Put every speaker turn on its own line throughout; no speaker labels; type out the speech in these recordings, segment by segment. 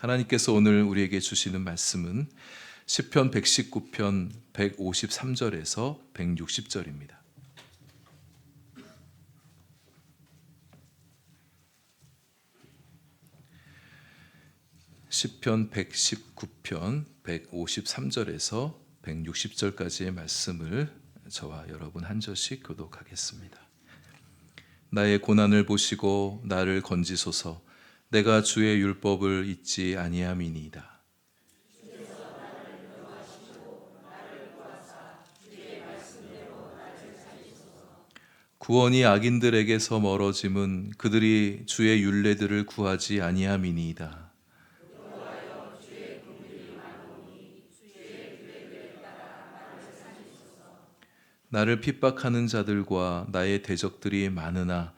하나님께서 오늘 우리에게 주시는 말씀은 시편 119편 153절에서 160절입니다. 시편 119편 153절에서 160절까지의 말씀을 저와 여러분 한 절씩 교독하겠습니다. 나의 고난을 보시고 나를 건지소서. 내가 주의 율법을 잊지 아니함이니이다. 구원이 악인들에게서 멀어짐은 그들이 주의 율례들을 구하지 아니함이니이다. 나를 핍박하는 자들과 나의 대적들이 많으나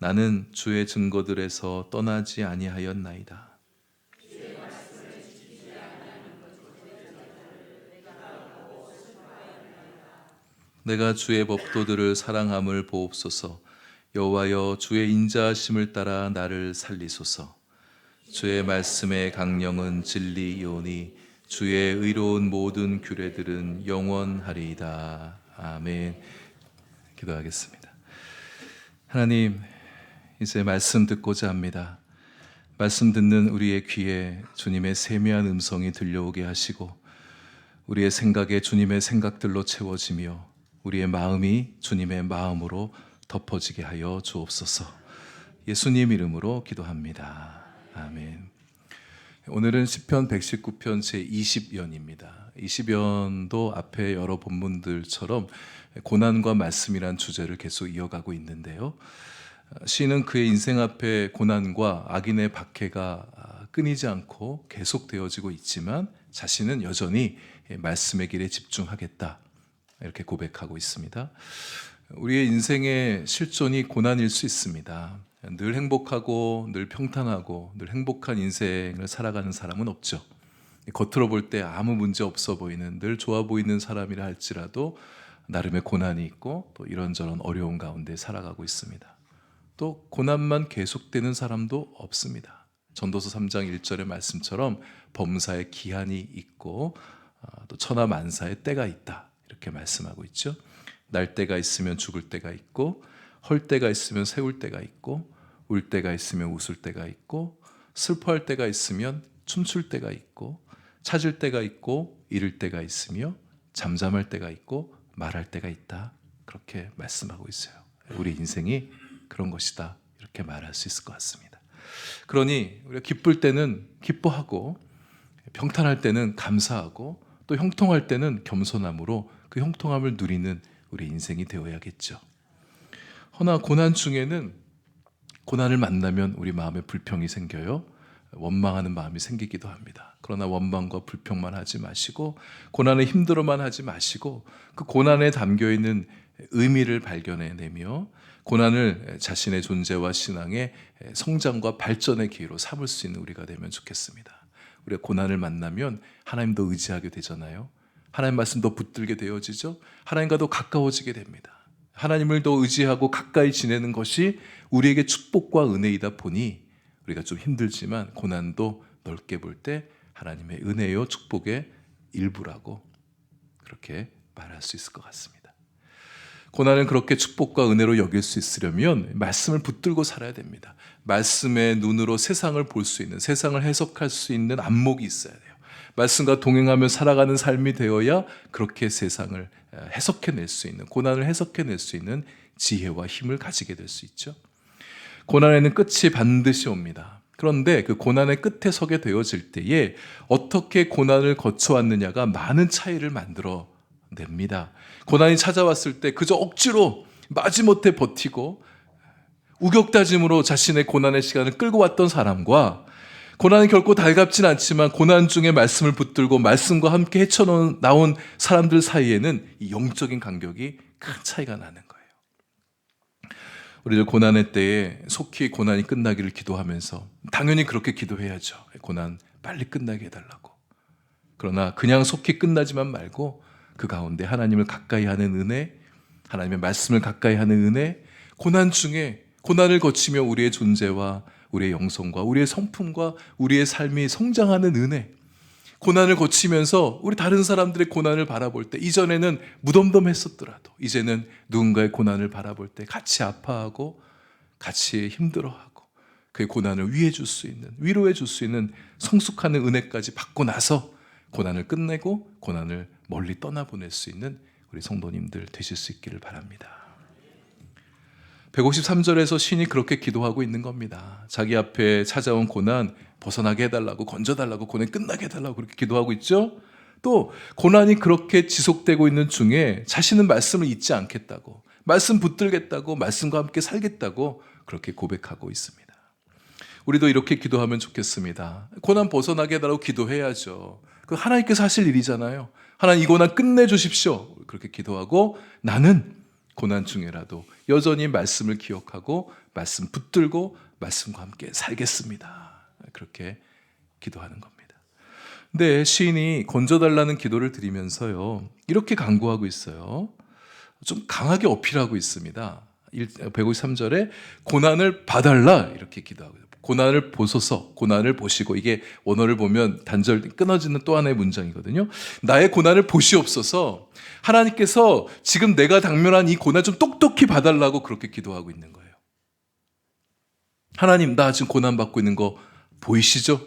나는 주의 증거들에서 떠나지 아니하였나이다. 내가 주의 법도들을 사랑함을 보옵소서. 여호와여, 주의 인자하심을 따라 나를 살리소서. 주의 말씀의 강령은 진리이오니 주의 의로운 모든 규례들은 영원하리이다. 아멘. 기도하겠습니다. 하나님, 이제 말씀 듣고자 합니다. 말씀 듣는 우리의 귀에 주님의 세미한 음성이 들려오게 하시고 우리의 생각에 주님의 생각들로 채워지며 우리의 마음이 주님의 마음으로 덮어지게 하여 주옵소서. 예수님 이름으로 기도합니다. 아멘. 오늘은 시편 119편 제20연입니다. 20연도 앞에 여러 본문들처럼 고난과 말씀이란 주제를 계속 이어가고 있는데요. 시인은 그의 인생 앞에 고난과 악인의 박해가 끊이지 않고 계속되어지고 있지만 자신은 여전히 말씀의 길에 집중하겠다, 이렇게 고백하고 있습니다. 우리의 인생의 실존이 고난일 수 있습니다. 늘 행복하고 늘 평탄하고 늘 행복한 인생을 살아가는 사람은 없죠. 겉으로 볼 때 아무 문제 없어 보이는, 늘 좋아 보이는 사람이라 할지라도 나름의 고난이 있고 또 이런저런 어려운 가운데 살아가고 있습니다. 또 고난만 계속되는 사람도 없습니다. 전도서 3장 1절의 말씀처럼 범사에 기한이 있고 또 천하만사의 때가 있다, 이렇게 말씀하고 있죠. 날 때가 있으면 죽을 때가 있고, 헐 때가 있으면 세울 때가 있고, 울 때가 있으면 웃을 때가 있고, 슬퍼할 때가 있으면 춤출 때가 있고, 찾을 때가 있고, 잃을 때가 있으며 잠잠할 때가 있고 말할 때가 있다, 그렇게 말씀하고 있어요. 우리 인생이 그런 것이다, 이렇게 말할 수 있을 것 같습니다. 그러니 우리가 기쁠 때는 기뻐하고, 평탄할 때는 감사하고, 또 형통할 때는 겸손함으로 그 형통함을 누리는 우리 인생이 되어야겠죠. 허나 고난 중에는 고난을 만나면 우리 마음에 불평이 생겨요. 원망하는 마음이 생기기도 합니다. 그러나 원망과 불평만 하지 마시고, 고난에 힘들어만 하지 마시고, 그 고난에 담겨있는 의미를 발견해내며 고난을 자신의 존재와 신앙의 성장과 발전의 기회로 삼을 수 있는 우리가 되면 좋겠습니다. 우리가 고난을 만나면 하나님도 의지하게 되잖아요. 하나님 말씀 더 붙들게 되어지죠. 하나님과 더 가까워지게 됩니다. 하나님을 더 의지하고 가까이 지내는 것이 우리에게 축복과 은혜이다 보니 우리가 좀 힘들지만 고난도 넓게 볼 때 하나님의 은혜요 축복의 일부라고 그렇게 말할 수 있을 것 같습니다. 고난은 그렇게 축복과 은혜로 여길 수 있으려면 말씀을 붙들고 살아야 됩니다. 말씀의 눈으로 세상을 볼 수 있는, 세상을 해석할 수 있는 안목이 있어야 돼요. 말씀과 동행하며 살아가는 삶이 되어야 그렇게 세상을 해석해낼 수 있는, 고난을 해석해낼 수 있는 지혜와 힘을 가지게 될 수 있죠. 고난에는 끝이 반드시 옵니다. 그런데 그 고난의 끝에 서게 되어질 때에 어떻게 고난을 거쳐왔느냐가 많은 차이를 만들어 냅니다. 고난이 찾아왔을 때 그저 억지로 마지못해 버티고 우격다짐으로 자신의 고난의 시간을 끌고 왔던 사람과, 고난이 결코 달갑진 않지만 고난 중에 말씀을 붙들고 말씀과 함께 헤쳐나온 사람들 사이에는 이 영적인 간격이 큰 차이가 나는 거예요. 우리들 고난의 때에 속히 고난이 끝나기를 기도하면서, 당연히 그렇게 기도해야죠. 고난 빨리 끝나게 해달라고. 그러나 그냥 속히 끝나지만 말고 그 가운데 하나님을 가까이 하는 은혜, 하나님의 말씀을 가까이 하는 은혜, 고난 중에 고난을 거치며 우리의 존재와 우리의 영성과 우리의 성품과 우리의 삶이 성장하는 은혜, 고난을 거치면서 우리 다른 사람들의 고난을 바라볼 때, 이전에는 무덤덤했었더라도 이제는 누군가의 고난을 바라볼 때 같이 아파하고 같이 힘들어하고 그의 고난을 위해 줄 수 있는, 위로해 줄 수 있는 성숙하는 은혜까지 받고 나서 고난을 끝내고 고난을 멀리 떠나보낼 수 있는 우리 성도님들 되실 수 있기를 바랍니다. 153절에서 시인이 그렇게 기도하고 있는 겁니다. 자기 앞에 찾아온 고난 벗어나게 해달라고, 건져달라고, 고난 끝나게 해달라고 그렇게 기도하고 있죠. 또 고난이 그렇게 지속되고 있는 중에 자신은 말씀을 잊지 않겠다고, 말씀 붙들겠다고, 말씀과 함께 살겠다고 그렇게 고백하고 있습니다. 우리도 이렇게 기도하면 좋겠습니다. 고난 벗어나게 해달라고 기도해야죠. 그 하나님께서 하실 일이잖아요. 하나님 이 고난 끝내주십시오. 그렇게 기도하고 나는 고난 중에라도 여전히 말씀을 기억하고 말씀 붙들고 말씀과 함께 살겠습니다. 그렇게 기도하는 겁니다. 근데 시인이 건져달라는 기도를 드리면서요, 이렇게 간구하고 있어요. 좀 강하게 어필하고 있습니다. 153절에 고난을 봐달라 이렇게 기도하고 있어요. 고난을 보소서, 고난을 보시고, 이게 원어를 보면 단절 끊어지는 또 하나의 문장이거든요. 나의 고난을 보시옵소서. 하나님께서 지금 내가 당면한 이 고난 좀 똑똑히 봐달라고 그렇게 기도하고 있는 거예요. 하나님, 나 지금 고난받고 있는 거 보이시죠?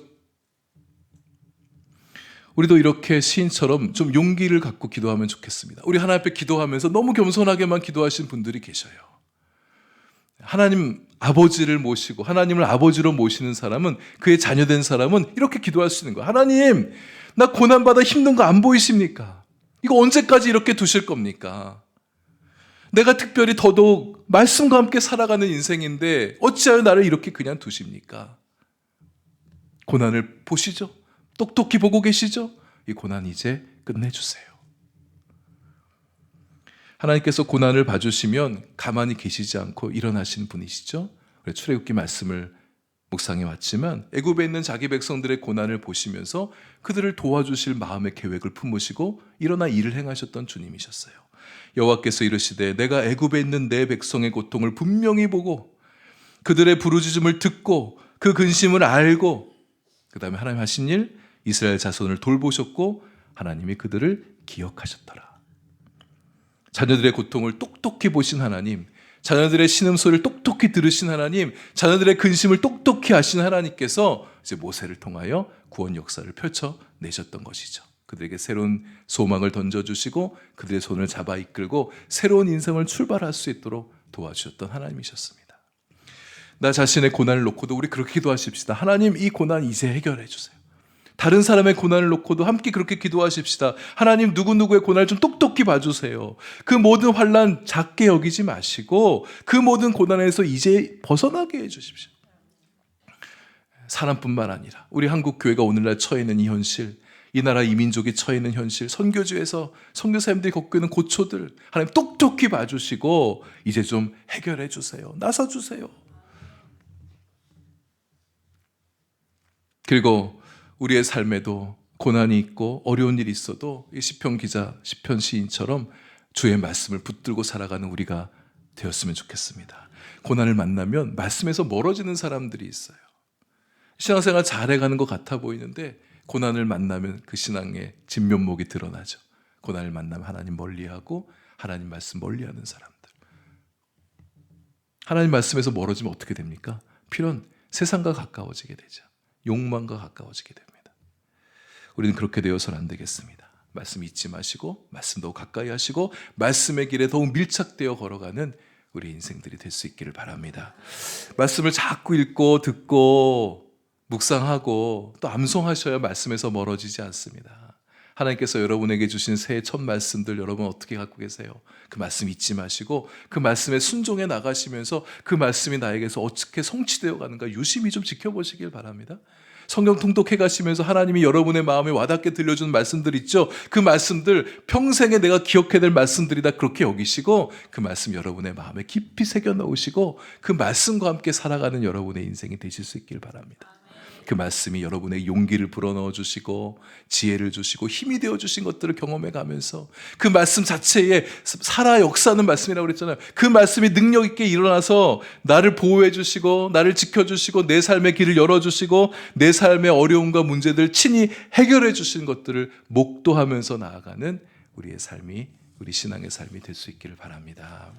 우리도 이렇게 시인처럼 좀 용기를 갖고 기도하면 좋겠습니다. 우리 하나님 앞에 기도하면서 너무 겸손하게만 기도하신 분들이 계셔요. 하나님 아버지를 모시고 하나님을 아버지로 모시는 사람은, 그의 자녀된 사람은 이렇게 기도할 수 있는 거예요. 하나님, 나 고난받아 힘든 거 안 보이십니까? 이거 언제까지 이렇게 두실 겁니까? 내가 특별히 더더욱 말씀과 함께 살아가는 인생인데 어찌하여 나를 이렇게 그냥 두십니까? 고난을 보시죠? 똑똑히 보고 계시죠? 이 고난 이제 끝내주세요. 하나님께서 고난을 봐주시면 가만히 계시지 않고 일어나신 분이시죠. 출애굽기 말씀을 묵상해 왔지만 애굽에 있는 자기 백성들의 고난을 보시면서 그들을 도와주실 마음의 계획을 품으시고 일어나 일을 행하셨던 주님이셨어요. 여호와께서 이르시되 내가 애굽에 있는 내 백성의 고통을 분명히 보고 그들의 부르짖음을 듣고 그 근심을 알고, 그 다음에 하나님 하신 일, 이스라엘 자손을 돌보셨고 하나님이 그들을 기억하셨더라. 자녀들의 고통을 똑똑히 보신 하나님, 자녀들의 신음소리를 똑똑히 들으신 하나님, 자녀들의 근심을 똑똑히 하신 하나님께서 이제 모세를 통하여 구원 역사를 펼쳐내셨던 것이죠. 그들에게 새로운 소망을 던져주시고 그들의 손을 잡아 이끌고 새로운 인생을 출발할 수 있도록 도와주셨던 하나님이셨습니다. 나 자신의 고난을 놓고도 우리 그렇게 기도하십시다. 하나님, 이 고난 이제 해결해 주세요. 다른 사람의 고난을 놓고도 함께 그렇게 기도하십시다. 하나님, 누구누구의 고난을 좀 똑똑히 봐주세요. 그 모든 환난 작게 여기지 마시고 그 모든 고난에서 이제 벗어나게 해주십시오. 사람뿐만 아니라 우리 한국 교회가 오늘날 처해 있는 이 현실, 이 나라 이 민족이 처해 있는 현실, 선교지에서 선교사님들이 겪고 있는 고초들 하나님 똑똑히 봐주시고 이제 좀 해결해 주세요. 나서주세요. 그리고 우리의 삶에도 고난이 있고 어려운 일이 있어도 이 시편 기자, 시편 시인처럼 주의 말씀을 붙들고 살아가는 우리가 되었으면 좋겠습니다. 고난을 만나면 말씀에서 멀어지는 사람들이 있어요. 신앙생활 잘해가는 것 같아 보이는데 고난을 만나면 그 신앙의 진면목이 드러나죠. 고난을 만나면 하나님 멀리하고 하나님 말씀 멀리하는 사람들. 하나님 말씀에서 멀어지면 어떻게 됩니까? 필연 세상과 가까워지게 되죠. 욕망과 가까워지게 됩니다. 우리는 그렇게 되어서는 안 되겠습니다. 말씀 잊지 마시고 말씀 더 가까이 하시고 말씀의 길에 더욱 밀착되어 걸어가는 우리 인생들이 될 수 있기를 바랍니다. 말씀을 자꾸 읽고 듣고 묵상하고 또 암송하셔야 말씀에서 멀어지지 않습니다. 하나님께서 여러분에게 주신 새해 첫 말씀들 여러분 어떻게 갖고 계세요? 그 말씀 잊지 마시고 그 말씀에 순종해 나가시면서 그 말씀이 나에게서 어떻게 성취되어 가는가 유심히 좀 지켜보시길 바랍니다. 성경 통독해 가시면서 하나님이 여러분의 마음에 와닿게 들려주는 말씀들 있죠. 그 말씀들 평생에 내가 기억해야 될 말씀들이다 그렇게 여기시고 그 말씀 여러분의 마음에 깊이 새겨 넣으시고 그 말씀과 함께 살아가는 여러분의 인생이 되실 수 있길 바랍니다. 그 말씀이 여러분의 용기를 불어넣어 주시고 지혜를 주시고 힘이 되어 주신 것들을 경험해 가면서 그 말씀 자체에 살아 역사하는 말씀이라고 그랬잖아요. 그 말씀이 능력 있게 일어나서 나를 보호해 주시고 나를 지켜 주시고 내 삶의 길을 열어 주시고 내 삶의 어려움과 문제들 친히 해결해 주신 것들을 목도하면서 나아가는 우리의 삶이, 우리 신앙의 삶이 될 수 있기를 바랍니다.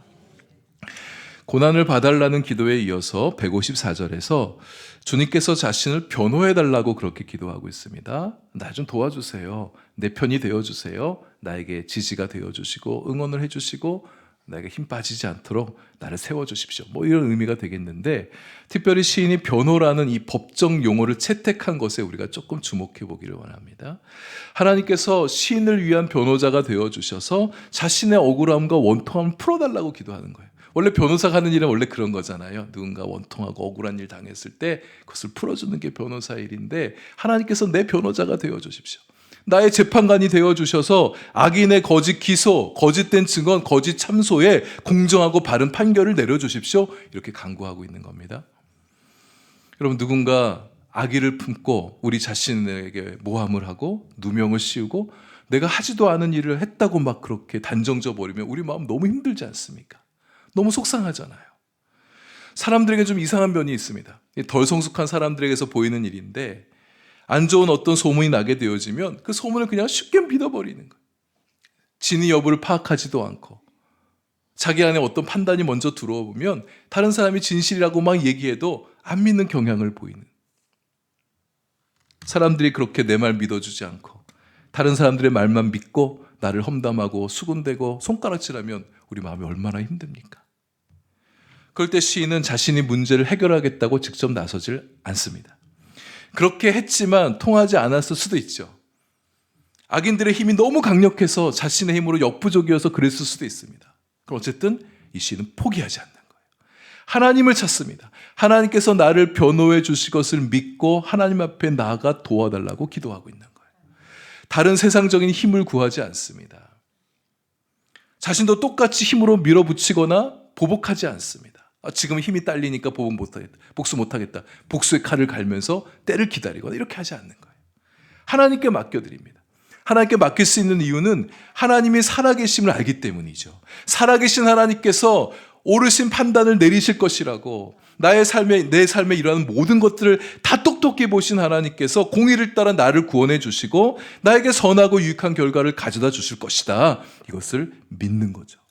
고난을 봐달라는 기도에 이어서 154절에서 주님께서 자신을 변호해달라고 그렇게 기도하고 있습니다. 나 좀 도와주세요. 내 편이 되어주세요. 나에게 지지가 되어주시고 응원을 해주시고 나에게 힘 빠지지 않도록 나를 세워주십시오. 뭐 이런 의미가 되겠는데, 특별히 시인이 변호라는 이 법정 용어를 채택한 것에 우리가 조금 주목해 보기를 원합니다. 하나님께서 시인을 위한 변호자가 되어주셔서 자신의 억울함과 원통함을 풀어달라고 기도하는 거예요. 원래 변호사가 하는 일은 원래 그런 거잖아요. 누군가 원통하고 억울한 일 당했을 때 그것을 풀어주는 게 변호사의 일인데, 하나님께서 내 변호자가 되어주십시오. 나의 재판관이 되어주셔서 악인의 거짓 기소, 거짓된 증언, 거짓 참소에 공정하고 바른 판결을 내려주십시오. 이렇게 간구하고 있는 겁니다. 여러분, 누군가 악의를 품고 우리 자신에게 모함을 하고 누명을 씌우고 내가 하지도 않은 일을 했다고 막 그렇게 단정져 버리면 우리 마음 너무 힘들지 않습니까? 너무 속상하잖아요. 사람들에게 좀 이상한 면이 있습니다. 덜 성숙한 사람들에게서 보이는 일인데, 안 좋은 어떤 소문이 나게 되어지면 그 소문을 그냥 쉽게 믿어버리는 거예요. 진위 여부를 파악하지도 않고 자기 안에 어떤 판단이 먼저 들어오면 다른 사람이 진실이라고 막 얘기해도 안 믿는 경향을 보이는, 사람들이 그렇게 내 말 믿어주지 않고 다른 사람들의 말만 믿고 나를 험담하고 수군대고 손가락질하면 우리 마음이 얼마나 힘듭니까? 그럴 때 시인은 자신이 문제를 해결하겠다고 직접 나서질 않습니다. 그렇게 했지만 통하지 않았을 수도 있죠. 악인들의 힘이 너무 강력해서 자신의 힘으로 역부족이어서 그랬을 수도 있습니다. 그럼 어쨌든 이 시인은 포기하지 않는 거예요. 하나님을 찾습니다. 하나님께서 나를 변호해 주실 것을 믿고 하나님 앞에 나아가 도와달라고 기도하고 있는 거예요. 다른 세상적인 힘을 구하지 않습니다. 자신도 똑같이 힘으로 밀어붙이거나 보복하지 않습니다. 지금 힘이 딸리니까 보복 못하겠다, 복수 못하겠다, 복수의 칼을 갈면서 때를 기다리거나 이렇게 하지 않는 거예요. 하나님께 맡겨드립니다. 하나님께 맡길 수 있는 이유는 하나님이 살아계심을 알기 때문이죠. 살아계신 하나님께서 옳으신 판단을 내리실 것이라고, 내 삶에 일어나는 모든 것들을 다 똑똑히 보신 하나님께서 공의를 따라 나를 구원해 주시고 나에게 선하고 유익한 결과를 가져다 주실 것이다. 이것을 믿는 거죠.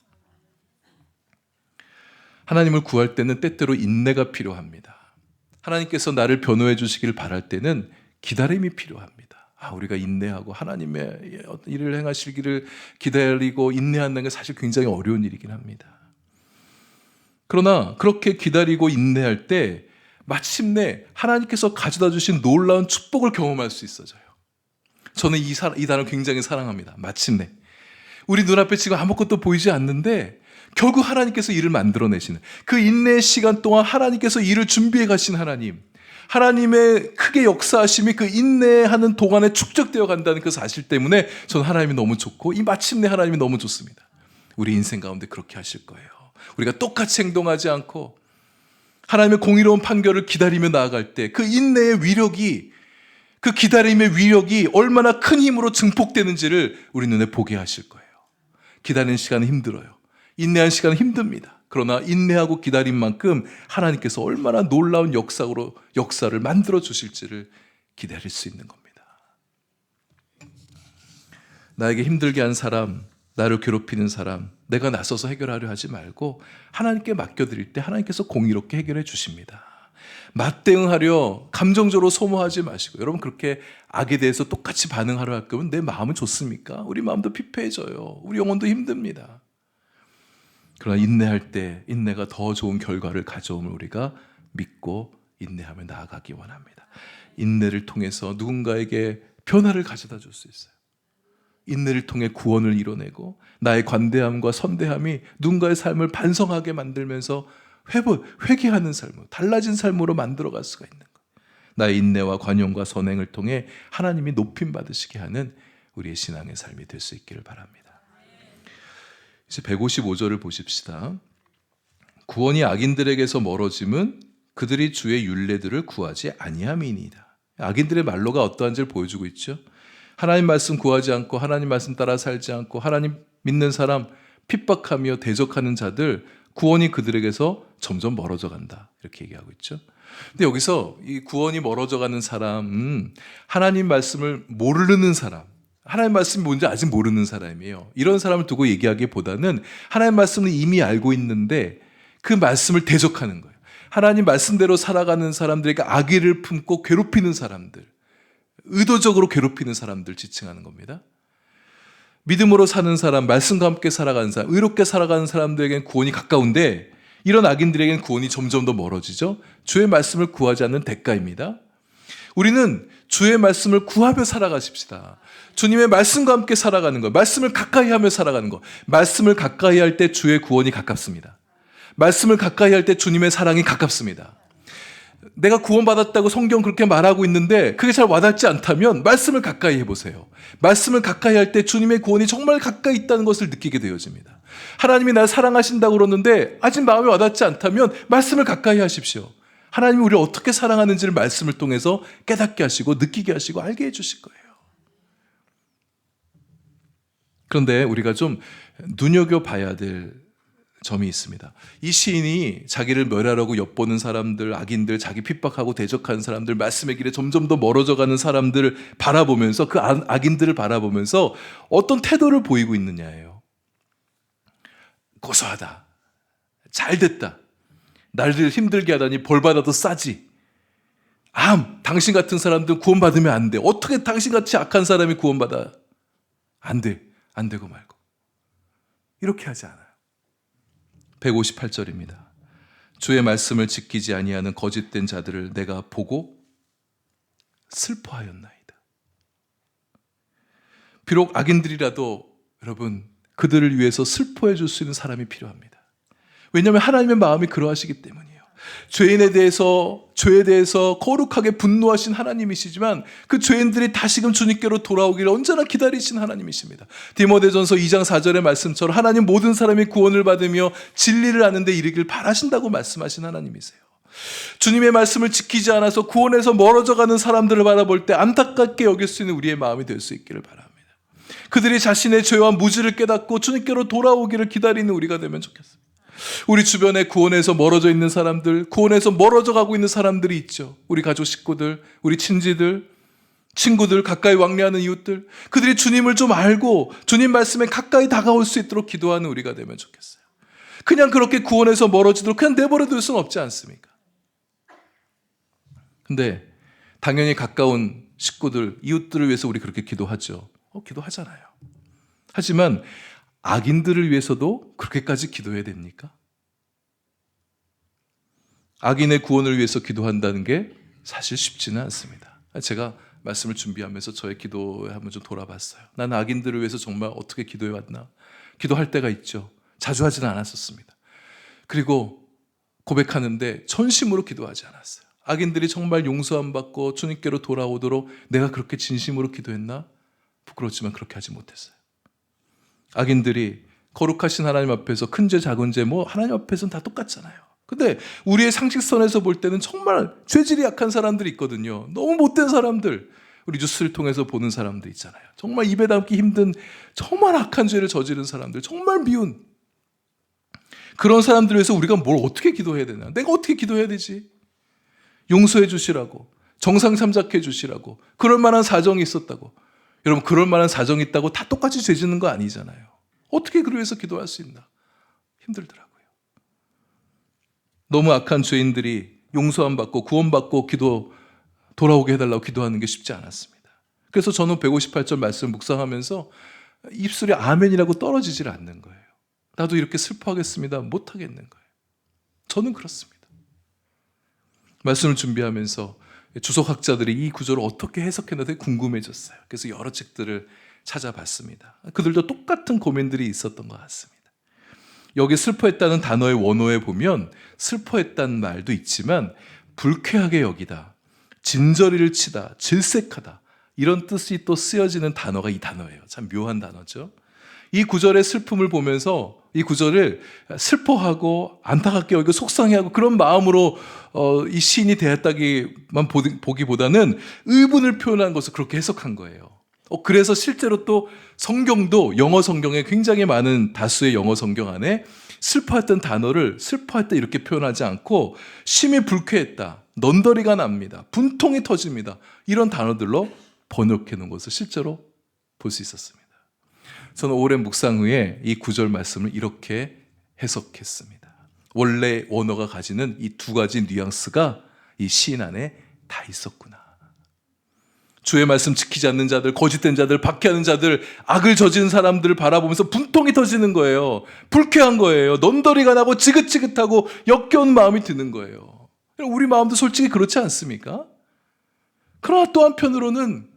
하나님을 구할 때는 때때로 인내가 필요합니다. 하나님께서 나를 변호해 주시기를 바랄 때는 기다림이 필요합니다. 우리가 인내하고 하나님의 일을 행하시기를 기다리고 인내한다는 게 사실 굉장히 어려운 일이긴 합니다. 그러나 그렇게 기다리고 인내할 때 마침내 하나님께서 가져다 주신 놀라운 축복을 경험할 수 있어져요. 저는 이 단어 굉장히 사랑합니다. 마침내. 우리 눈앞에 지금 아무것도 보이지 않는데 결국 하나님께서 일을 만들어내시는 그 인내의 시간 동안 하나님께서 일을 준비해 가신 하나님, 하나님의 크게 역사하심이 그 인내하는 동안에 축적되어 간다는 그 사실 때문에 저는 하나님이 너무 좋고 이 마침내 하나님이 너무 좋습니다. 우리 인생 가운데 그렇게 하실 거예요. 우리가 똑같이 행동하지 않고 하나님의 공의로운 판결을 기다리며 나아갈 때 그 인내의 위력이, 그 기다림의 위력이 얼마나 큰 힘으로 증폭되는지를 우리 눈에 보게 하실 거예요. 기다리는 시간은 힘들어요. 인내하는 시간은 힘듭니다. 그러나 인내하고 기다린 만큼 하나님께서 얼마나 놀라운 역사를 만들어 주실지를 기다릴 수 있는 겁니다. 나에게 힘들게 한 사람, 나를 괴롭히는 사람, 내가 나서서 해결하려 하지 말고 하나님께 맡겨드릴 때 하나님께서 공의롭게 해결해 주십니다. 맞대응하려 감정적으로 소모하지 마시고, 여러분 그렇게 악에 대해서 똑같이 반응하려 할 거면 내 마음은 좋습니까? 우리 마음도 피폐해져요. 우리 영혼도 힘듭니다. 그러나 인내할 때 인내가 더 좋은 결과를 가져옴을 우리가 믿고 인내하며 나아가기 원합니다. 인내를 통해서 누군가에게 변화를 가져다 줄 수 있어요. 인내를 통해 구원을 이뤄내고 나의 관대함과 선대함이 누군가의 삶을 반성하게 만들면서 회개하는 삶으로, 달라진 삶으로 만들어갈 수가 있는 거예요. 나의 인내와 관용과 선행을 통해 하나님이 높임 받으시게 하는 우리의 신앙의 삶이 될 수 있기를 바랍니다. 이제 155절을 보십시다. 구원이 악인들에게서 멀어짐은 그들이 주의 율례들을 구하지 아니함이니이다. 악인들의 말로가 어떠한지를 보여주고 있죠. 하나님 말씀 구하지 않고 하나님 말씀 따라 살지 않고 하나님 믿는 사람 핍박하며 대적하는 자들 구원이 그들에게서 점점 멀어져 간다. 이렇게 얘기하고 있죠. 근데 여기서 이 구원이 멀어져 가는 사람, 하나님 말씀을 모르는 사람, 하나님 말씀이 뭔지 아직 모르는 사람이에요. 이런 사람을 두고 얘기하기보다는 하나님 말씀을 이미 알고 있는데 그 말씀을 대적하는 거예요. 하나님 말씀대로 살아가는 사람들에게 악의를 품고 괴롭히는 사람들, 의도적으로 괴롭히는 사람들 지칭하는 겁니다. 믿음으로 사는 사람, 말씀과 함께 살아가는 사람, 의롭게 살아가는 사람들에게는 구원이 가까운데 이런 악인들에게는 구원이 점점 더 멀어지죠. 주의 말씀을 구하지 않는 대가입니다. 우리는 주의 말씀을 구하며 살아가십시다. 주님의 말씀과 함께 살아가는 것, 말씀을 가까이 하며 살아가는 것, 말씀을 가까이 할 때 주의 구원이 가깝습니다. 말씀을 가까이 할 때 주님의 사랑이 가깝습니다. 내가 구원받았다고 성경 그렇게 말하고 있는데 그게 잘 와닿지 않다면 말씀을 가까이 해보세요. 말씀을 가까이 할 때 주님의 구원이 정말 가까이 있다는 것을 느끼게 되어집니다. 하나님이 날 사랑하신다고 그러는데 아직 마음에 와닿지 않다면 말씀을 가까이 하십시오. 하나님이 우리를 어떻게 사랑하는지를 말씀을 통해서 깨닫게 하시고 느끼게 하시고 알게 해주실 거예요. 그런데 우리가 좀 눈여겨봐야 될 점이 있습니다. 이 시인이 자기를 멸하려고 엿보는 사람들, 악인들, 자기 핍박하고 대적하는 사람들, 말씀의 길에 점점 더 멀어져가는 사람들을 바라보면서 그 악인들을 바라보면서 어떤 태도를 보이고 있느냐예요. 고소하다. 잘됐다. 나를 힘들게 하다니 벌받아도 싸지. 당신 같은 사람들은 구원받으면 안 돼. 어떻게 당신같이 악한 사람이 구원받아? 안 돼. 안 되고 말고. 이렇게 하지 않아요. 158절입니다. 주의 말씀을 지키지 아니하는 거짓된 자들을 내가 보고 슬퍼하였나이다. 비록 악인들이라도 여러분 그들을 위해서 슬퍼해 줄 수 있는 사람이 필요합니다. 왜냐하면 하나님의 마음이 그러하시기 때문이에요. 죄에 대해서 거룩하게 분노하신 하나님이시지만 그 죄인들이 다시금 주님께로 돌아오기를 언제나 기다리신 하나님이십니다. 디모데전서 2장 4절의 말씀처럼 하나님 모든 사람이 구원을 받으며 진리를 아는 데 이르길 바라신다고 말씀하신 하나님이세요. 주님의 말씀을 지키지 않아서 구원에서 멀어져가는 사람들을 바라볼 때 안타깝게 여길 수 있는 우리의 마음이 될 수 있기를 바랍니다. 그들이 자신의 죄와 무지를 깨닫고 주님께로 돌아오기를 기다리는 우리가 되면 좋겠습니다. 우리 주변에 구원에서 멀어져 있는 사람들, 구원에서 멀어져 가고 있는 사람들이 있죠. 우리 가족 식구들, 우리 친지들, 친구들, 가까이 왕래하는 이웃들, 그들이 주님을 좀 알고 주님 말씀에 가까이 다가올 수 있도록 기도하는 우리가 되면 좋겠어요. 그냥 그렇게 구원에서 멀어지도록 그냥 내버려 둘 수는 없지 않습니까? 근데 당연히 가까운 식구들, 이웃들을 위해서 우리 그렇게 기도하죠. 기도하잖아요. 하지만 악인들을 위해서도 그렇게까지 기도해야 됩니까? 악인의 구원을 위해서 기도한다는 게 사실 쉽지는 않습니다. 제가 말씀을 준비하면서 저의 기도에 한번 좀 돌아봤어요. 나는 악인들을 위해서 정말 어떻게 기도해왔나? 기도할 때가 있죠. 자주 하지는 않았었습니다. 그리고 고백하는데 전심으로 기도하지 않았어요. 악인들이 정말 용서함 받고 주님께로 돌아오도록 내가 그렇게 진심으로 기도했나? 부끄럽지만 그렇게 하지 못했어요. 악인들이 거룩하신 하나님 앞에서 큰 죄 작은 죄 하나님 앞에서는 다 똑같잖아요. 근데 우리의 상식선에서 볼 때는 정말 죄질이 약한 사람들이 있거든요. 너무 못된 사람들, 우리 뉴스를 통해서 보는 사람들 있잖아요. 정말 입에 담기 힘든 정말 악한 죄를 저지른 사람들, 정말 미운 그런 사람들 위해서 우리가 뭘 어떻게 기도해야 되나? 내가 어떻게 기도해야 되지? 용서해 주시라고, 정상 참작해 주시라고, 그럴 만한 사정이 있었다고. 여러분, 그럴 만한 사정이 있다고 다 똑같이 죄 짓는 거 아니잖아요. 어떻게 그를 위해서 기도할 수 있나? 힘들더라고요. 너무 악한 죄인들이 용서함 받고 구원받고 돌아오게 해달라고 기도하는 게 쉽지 않았습니다. 그래서 저는 158절 말씀 묵상하면서 입술이 아멘이라고 떨어지질 않는 거예요. 나도 이렇게 슬퍼하겠습니다. 못하겠는 거예요. 저는 그렇습니다. 말씀을 준비하면서 주석학자들이 이 구절을 어떻게 해석했나 되게 궁금해졌어요. 그래서 여러 책들을 찾아봤습니다. 그들도 똑같은 고민들이 있었던 것 같습니다. 여기 슬퍼했다는 단어의 원어에 보면 슬퍼했다는 말도 있지만 불쾌하게 여기다, 진저리를 치다, 질색하다 이런 뜻이 또 쓰여지는 단어가 이 단어예요. 참 묘한 단어죠. 이 구절의 슬픔을 보면서 이 구절을 슬퍼하고 안타깝게 여기고 속상해하고 그런 마음으로 이 시인이 대했다기만 보기보다는 의분을 표현한 것을 그렇게 해석한 거예요. 그래서 실제로 또 성경도 영어 성경에 굉장히 많은 다수의 영어 성경 안에 슬퍼했던 단어를 슬퍼했다 이렇게 표현하지 않고 심히 불쾌했다, 넌더리가 납니다, 분통이 터집니다, 이런 단어들로 번역해 놓은 것을 실제로 볼 수 있었습니다. 저는 오랜 묵상 후에 이 구절 말씀을 이렇게 해석했습니다. 원래 원어가 가지는 이 두 가지 뉘앙스가 이 시인 안에 다 있었구나. 주의 말씀 지키지 않는 자들, 거짓된 자들, 박해하는 자들, 악을 저지른 사람들을 바라보면서 분통이 터지는 거예요. 불쾌한 거예요. 넌더리가 나고 지긋지긋하고 역겨운 마음이 드는 거예요. 우리 마음도 솔직히 그렇지 않습니까? 그러나 또 한편으로는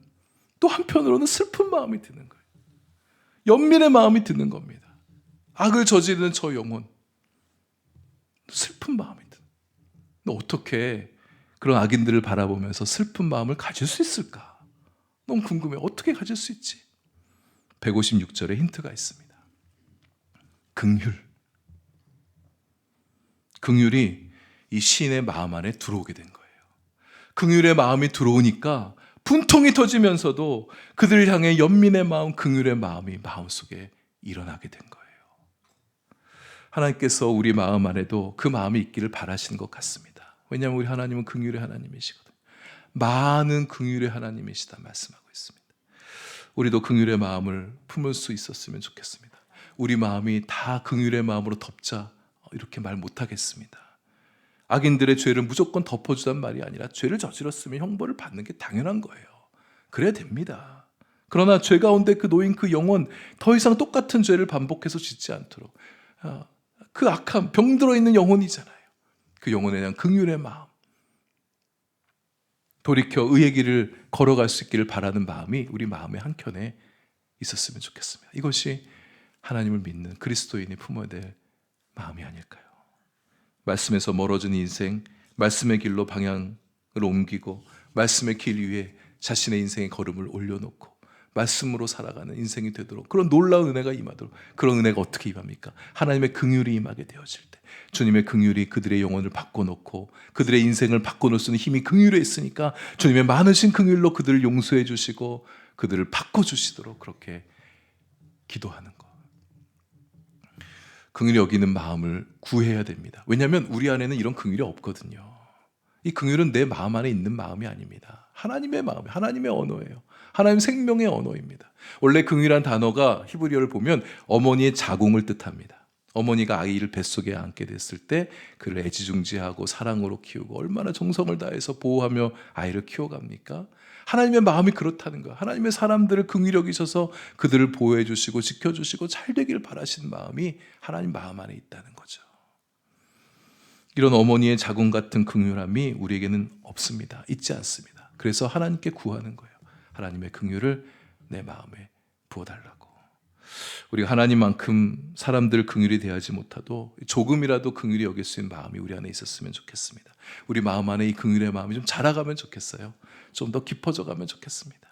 슬픈 마음이 드는 거예요. 연민의 마음이 드는 겁니다. 악을 저지르는 저 영혼, 슬픈 마음이 드는. 어떻게 그런 악인들을 바라보면서 슬픈 마음을 가질 수 있을까? 너무 궁금해요. 어떻게 가질 수 있지? 156절에 힌트가 있습니다. 긍휼이 이 시인의 마음 안에 들어오게 된 거예요. 긍휼의 마음이 들어오니까 분통이 터지면서도 그들을 향해 연민의 마음, 긍휼의 마음이 마음속에 일어나게 된 거예요. 하나님께서 우리 마음 안에도 그 마음이 있기를 바라시는 것 같습니다. 왜냐하면 우리 하나님은 긍휼의 하나님이시거든요. 많은 긍휼의 하나님이시다 말씀하고 있습니다. 우리도 긍휼의 마음을 품을 수 있었으면 좋겠습니다. 우리 마음이 다 긍휼의 마음으로 덮자 이렇게 말 못하겠습니다. 악인들의 죄를 무조건 덮어주란 말이 아니라 죄를 저질렀으면 형벌을 받는 게 당연한 거예요. 그래야 됩니다. 그러나 죄 가운데 그 놓인 그 영혼, 더 이상 똑같은 죄를 반복해서 짓지 않도록, 그 악함, 병들어 있는 영혼이잖아요. 그 영혼에 대한 긍휼의 마음, 돌이켜 의의 길을 걸어갈 수 있기를 바라는 마음이 우리 마음의 한켠에 있었으면 좋겠습니다. 이것이 하나님을 믿는 그리스도인이 품어야 될 마음이 아닐까요? 말씀에서 멀어진 인생, 말씀의 길로 방향을 옮기고 말씀의 길 위에 자신의 인생의 걸음을 올려놓고 말씀으로 살아가는 인생이 되도록, 그런 놀라운 은혜가 임하도록. 그런 은혜가 어떻게 임합니까? 하나님의 긍휼이 임하게 되어질 때, 주님의 긍휼이 그들의 영혼을 바꿔놓고 그들의 인생을 바꿔놓을 수 있는 힘이 긍휼에 있으니까 주님의 많으신 긍휼로 그들을 용서해 주시고 그들을 바꿔주시도록 그렇게 기도하는 것. 긍휼히 여기는 마음을 구해야 됩니다. 왜냐하면 우리 안에는 이런 긍휼이 없거든요. 이 긍휼은 내 마음 안에 있는 마음이 아닙니다. 하나님의 마음, 하나님의 언어예요. 하나님 생명의 언어입니다. 원래 긍휼이란 단어가 히브리어를 보면 어머니의 자궁을 뜻합니다. 어머니가 아이를 뱃속에 안게 됐을 때 그를 애지중지하고 사랑으로 키우고 얼마나 정성을 다해서 보호하며 아이를 키워갑니까? 하나님의 마음이 그렇다는 거예요. 하나님의 사람들을 긍휼히 여기셔서 그들을 보호해 주시고 지켜주시고 잘 되기를 바라시는 마음이 하나님 마음 안에 있다는 거죠. 이런 어머니의 자궁 같은 긍휼함이 우리에게는 없습니다. 있지 않습니다. 그래서 하나님께 구하는 거예요. 하나님의 긍휼을 내 마음에 부어달라고. 우리가 하나님만큼 사람들 긍휼히 대하지 못하도 조금이라도 긍휼히 여길 수 있는 마음이 우리 안에 있었으면 좋겠습니다. 우리 마음 안에 이 긍휼의 마음이 좀 자라가면 좋겠어요. 좀 더 깊어져 가면 좋겠습니다.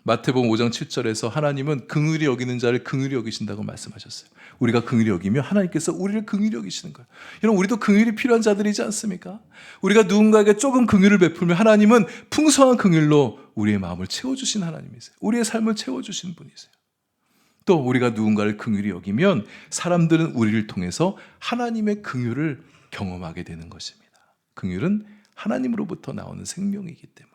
마태복음 5장 7절에서 하나님은 긍휼히 여기는 자를 긍휼히 여기신다고 말씀하셨어요. 우리가 긍휼히 여기면 하나님께서 우리를 긍휼히 여기시는 거예요. 여러분, 우리도 긍휼이 필요한 자들이지 않습니까? 우리가 누군가에게 조금 긍휼을 베풀면 하나님은 풍성한 긍휼로 우리의 마음을 채워주신 하나님이세요. 우리의 삶을 채워주신 분이세요. 또 우리가 누군가를 긍휼히 여기면 사람들은 우리를 통해서 하나님의 긍휼을 경험하게 되는 것입니다. 긍휼은 하나님으로부터 나오는 생명이기 때문에.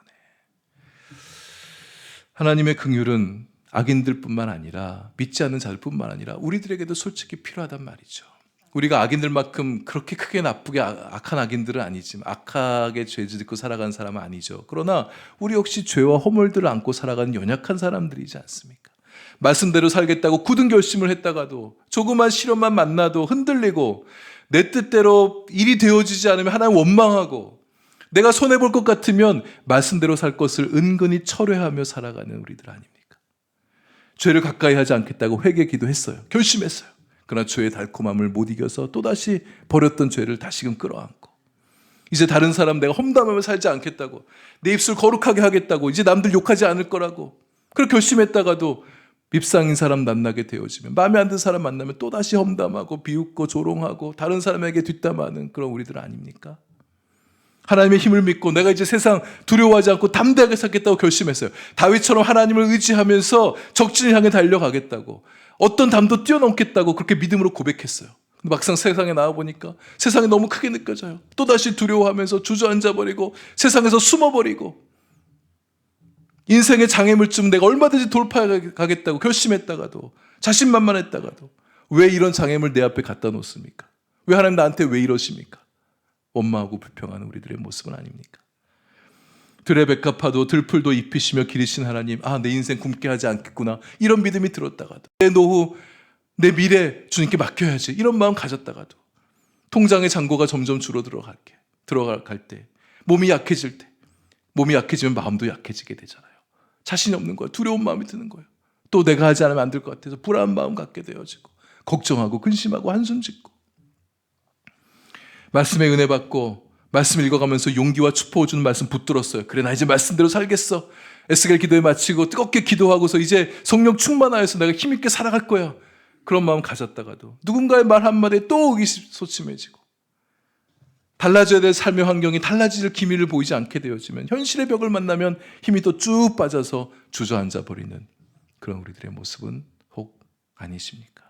하나님의 긍휼은 악인들뿐만 아니라 믿지 않는 자들뿐만 아니라 우리들에게도 솔직히 필요하단 말이죠. 우리가 악인들만큼 그렇게 크게 나쁘게 악한 악인들은 아니지만, 악하게 죄 짓고 살아가는 사람은 아니죠. 그러나 우리 역시 죄와 허물들을 안고 살아가는 연약한 사람들이지 않습니까? 말씀대로 살겠다고 굳은 결심을 했다가도 조그만 시련만 만나도 흔들리고 내 뜻대로 일이 되어지지 않으면 하나님 원망하고, 내가 손해볼 것 같으면 말씀대로 살 것을 은근히 철회하며 살아가는 우리들 아닙니까? 죄를 가까이 하지 않겠다고 회개 기도했어요. 결심했어요. 그러나 죄의 달콤함을 못 이겨서 또다시 버렸던 죄를 다시금 끌어안고, 이제 다른 사람 내가 험담하며 살지 않겠다고, 내 입술 거룩하게 하겠다고, 이제 남들 욕하지 않을 거라고 그렇게 결심했다가도 밉상인 사람 만나게 되어지면, 마음에 안 드는 사람 만나면 또다시 험담하고 비웃고 조롱하고 다른 사람에게 뒷담화하는 그런 우리들 아닙니까? 하나님의 힘을 믿고 내가 이제 세상 두려워하지 않고 담대하게 살겠다고 결심했어요. 다윗처럼 하나님을 의지하면서 적진을 향해 달려가겠다고, 어떤 담도 뛰어넘겠다고 그렇게 믿음으로 고백했어요. 근데 막상 세상에 나와보니까 세상이 너무 크게 느껴져요. 또다시 두려워하면서 주저앉아버리고 세상에서 숨어버리고, 인생의 장애물쯤 내가 얼마든지 돌파해 가겠다고 결심했다가도, 자신만만했다가도 왜 이런 장애물 내 앞에 갖다 놓습니까? 왜 하나님 나한테 왜 이러십니까? 원망하고 불평하는 우리들의 모습은 아닙니까? 들의 백합화도 들풀도 입히시며 기르신 하나님, 내 인생 굶게 하지 않겠구나, 이런 믿음이 들었다가도, 내 노후, 내 미래 주님께 맡겨야지, 이런 마음 가졌다가도, 통장의 잔고가 점점 들어갈 때, 몸이 약해질 때, 몸이 약해지면 마음도 약해지게 되잖아요. 자신이 없는 거예요. 두려운 마음이 드는 거예요. 또 내가 하지 않으면 안 될 것 같아서 불안한 마음 갖게 되어지고, 걱정하고 근심하고 한숨 짓고, 말씀의 은혜 받고 말씀 읽어가면서 용기와 축복을 주는 말씀 붙들었어요. 그래, 나 이제 말씀대로 살겠어. 에스겔 기도에 마치고 뜨겁게 기도하고서 이제 성령 충만하여서 내가 힘있게 살아갈 거야, 그런 마음 가졌다가도 누군가의 말 한마디에 또 의기소침해지고, 달라져야 될 삶의 환경이 달라질 기미를 보이지 않게 되어지면, 현실의 벽을 만나면 힘이 또 쭉 빠져서 주저앉아 버리는 그런 우리들의 모습은 혹 아니십니까?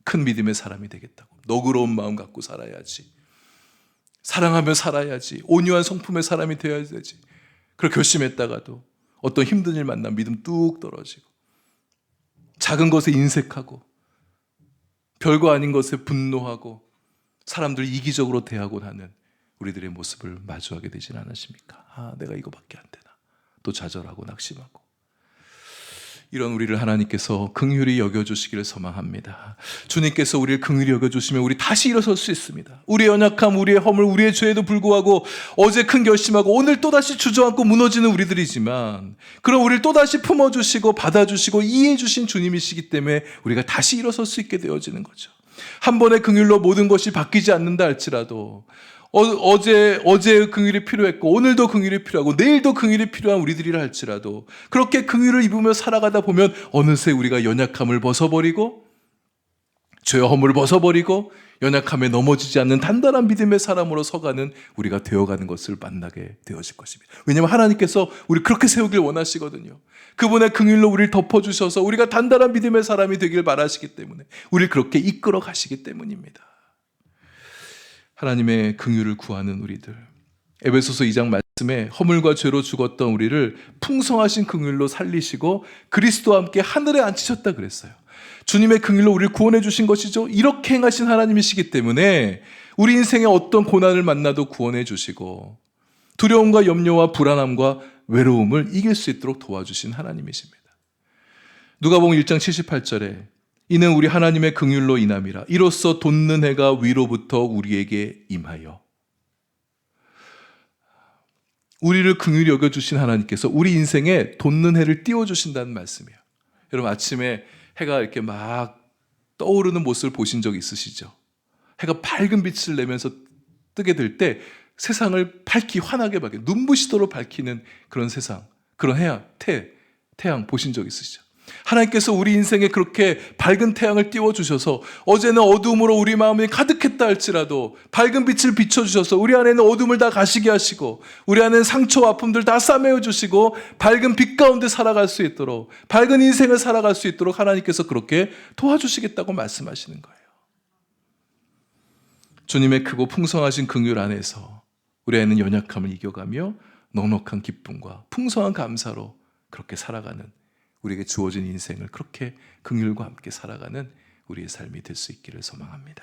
큰 믿음의 사람이 되겠다고 너그러운 마음 갖고 살아야지, 사랑하며 살아야지, 온유한 성품의 사람이 되어야 되지, 그렇게 결심했다가도 어떤 힘든 일 만나면 믿음 뚝 떨어지고, 작은 것에 인색하고 별거 아닌 것에 분노하고 사람들 이기적으로 대하곤 하는 우리들의 모습을 마주하게 되진 않으십니까? 내가 이거밖에 안 되나, 또 좌절하고 낙심하고. 이런 우리를 하나님께서 긍휼히 여겨주시기를 소망합니다. 주님께서 우리를 긍휼히 여겨주시면 우리 다시 일어설 수 있습니다. 우리의 연약함, 우리의 허물, 우리의 죄에도 불구하고 어제 큰 결심하고 오늘 또다시 주저앉고 무너지는 우리들이지만, 그럼 우리를 또다시 품어주시고 받아주시고 이해해주신 주님이시기 때문에 우리가 다시 일어설 수 있게 되어지는 거죠. 한 번의 긍휼로 모든 것이 바뀌지 않는다 할지라도, 어제 긍휼이 필요했고 오늘도 긍휼이 필요하고 내일도 긍휼이 필요한 우리들이라 할지라도, 그렇게 긍휼을 입으며 살아가다 보면 어느새 우리가 연약함을 벗어버리고 죄와 허물을 벗어버리고 연약함에 넘어지지 않는 단단한 믿음의 사람으로 서가는 우리가 되어가는 것을 만나게 되어질 것입니다. 왜냐하면 하나님께서 우리 그렇게 세우길 원하시거든요. 그분의 긍휼로 우리를 덮어주셔서 우리가 단단한 믿음의 사람이 되길 바라시기 때문에, 우리를 그렇게 이끌어 가시기 때문입니다. 하나님의 긍휼을 구하는 우리들, 에베소서 2장 말씀에 허물과 죄로 죽었던 우리를 풍성하신 긍휼로 살리시고 그리스도와 함께 하늘에 앉히셨다 그랬어요. 주님의 긍휼로 우리를 구원해 주신 것이죠. 이렇게 행하신 하나님이시기 때문에 우리 인생에 어떤 고난을 만나도 구원해 주시고, 두려움과 염려와 불안함과 외로움을 이길 수 있도록 도와주신 하나님이십니다. 누가복음 1장 78절에 이는 우리 하나님의 긍휼로 인함이라, 이로써 돋는 해가 위로부터 우리에게 임하여. 우리를 긍휼히 여겨주신 하나님께서 우리 인생에 돋는 해를 띄워주신다는 말씀이에요. 여러분, 아침에 해가 이렇게 막 떠오르는 모습을 보신 적 있으시죠? 해가 밝은 빛을 내면서 뜨게 될 때 세상을 밝히 환하게 밝게 눈부시도록 밝히는 그런 세상, 그런 태양 보신 적 있으시죠? 하나님께서 우리 인생에 그렇게 밝은 태양을 띄워주셔서, 어제는 어두움으로 우리 마음이 가득했다 할지라도 밝은 빛을 비춰주셔서 우리 안에는 어둠을 다 가시게 하시고, 우리 안에는 상처와 아픔들 다 싸매어 주시고 밝은 빛 가운데 살아갈 수 있도록, 밝은 인생을 살아갈 수 있도록 하나님께서 그렇게 도와주시겠다고 말씀하시는 거예요. 주님의 크고 풍성하신 긍휼 안에서 우리 안에는 연약함을 이겨가며 넉넉한 기쁨과 풍성한 감사로 그렇게 살아가는, 우리에게 주어진 인생을 그렇게 긍휼과 함께 살아가는 우리의 삶이 될 수 있기를 소망합니다.